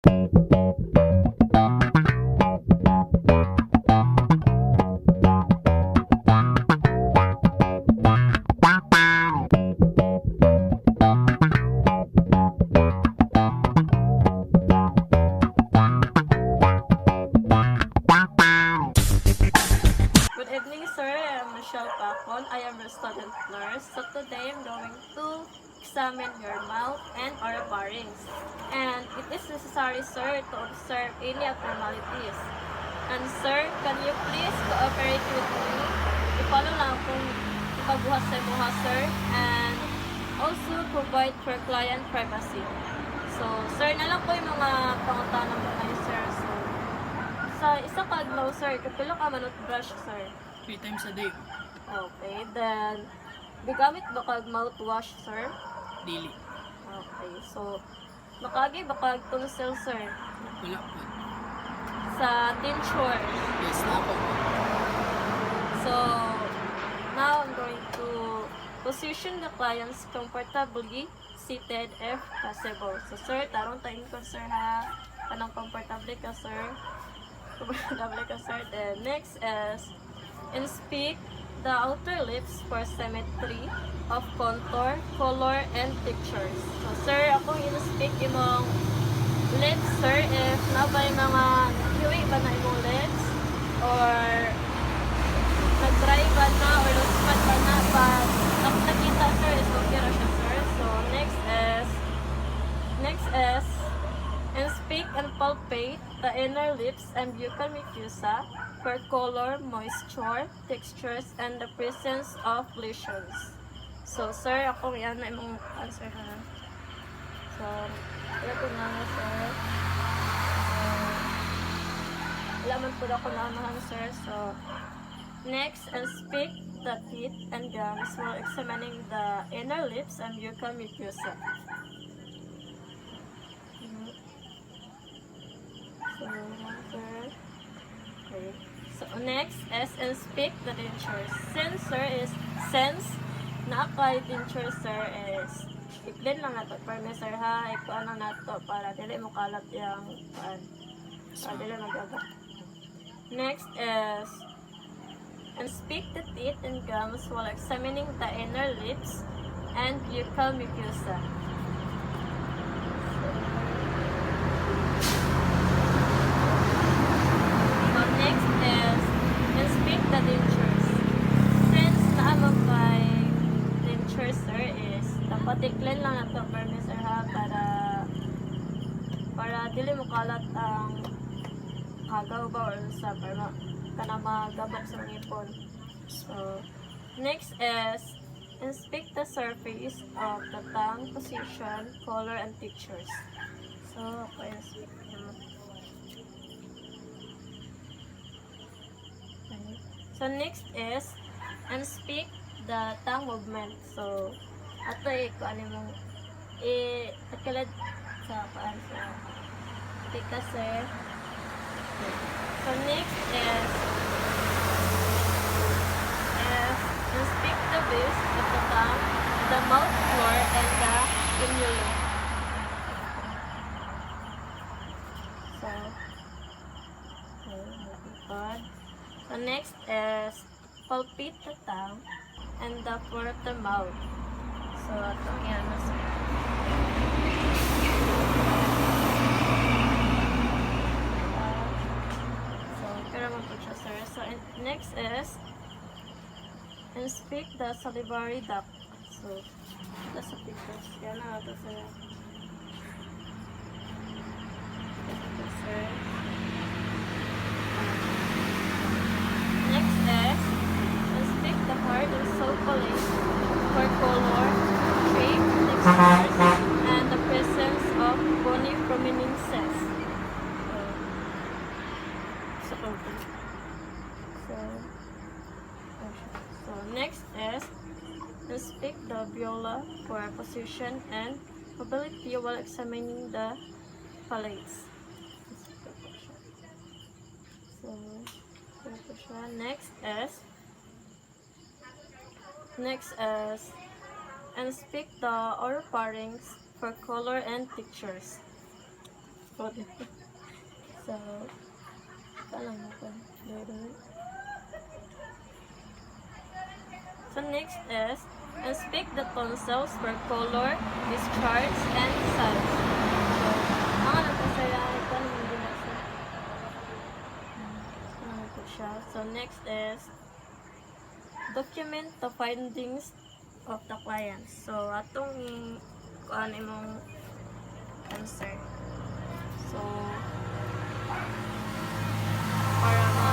Good evening, sir. I'm Michelle Pacon. I am a student nurse. So today I'm going to examine your mouth and oropharynx. And it is necessary, sir, to observe any abnormalities. And sir, can you please cooperate with me? I-follow lang kung ipabuhat sa imuha, sir. And also provide for client privacy. So, sir, na lang po yung mga pangutanang mo kayo, sir. So, sa isa ka adlaw, sir, kapila ka manot brush, sir. 3 times a day. Okay, then, bigamit ba kag mouthwash, sir? Daily. Okay, so, makagi ba kag tonsil, sir? Wala po. Sa tincture. Yes na po. So, now I'm going to position the clients comfortably seated if possible. So, sir, tarong tayo ko, sir, ha? Anong comfortable ka, sir? Comfortable ka, sir. Then, next is, inspect the outer lips for symmetry of contour, color, and pictures. So, sir, akong inspect imong lips, sir, if nabay mga hiwi ba na imong lips, or nag-dry ba na, or luspat ba na, but ang nakita, sir, is okay ra siya, sir. So, next is, inspect and palpate the inner lips and buccal mucosa for color, moisture, textures, and the presence of lesions. So, sir, ako yan na imong answer, ha. So, ito na nga, sir. Wala man po ako naamahan, sir. So, next, inspect the teeth and gums while examining the inner lips and buccal mucosa. So, sir. Okay. So, next is inspect the dentures. Since na kay denture, sir, is i-blend lang nato perme, sir, ha. Ikuan lang nato para dili mo kalat yung para dili magagat. Next is inspect the teeth and gums while examining the inner lips and buccal mucosa. So next is inspect the dentures. Since naamang kay dentures, sir, is dapat i-clean lang nato perme, sir, ha, para dili mo kalat ang kagaw ba or sa para kana magabak sa mga ipon. So, next is inspect the surface of the tongue position, color, and textures. So, ako inspect naman. Okay. So, next is inspect the tongue movement. So, ato ano mong takilad sa paan sa tika, sir. So next is inspect the base of the tongue, the mouth floor, and the frenulum. So, okay, so next is palpate the tongue and the floor of the mouth. So, itong yan, sir. So next is inspect the salivary duct. So that's a picture. Yan na ito, sir. Next is inspect the hard and soft polish for color, shape, texture, and the presence of bony prominences. So next is inspect the viola for position and mobility while examining the palates. So, next is inspect the oropharynx for color and textures. So, kalang mo pa. So next is, inspect the tonsils for color, discharge, and size. So, mga nagkasayahan ko naman din na siya. Ano po siya. So next is, document the findings of the client. So, atong kuan imong answer. So, para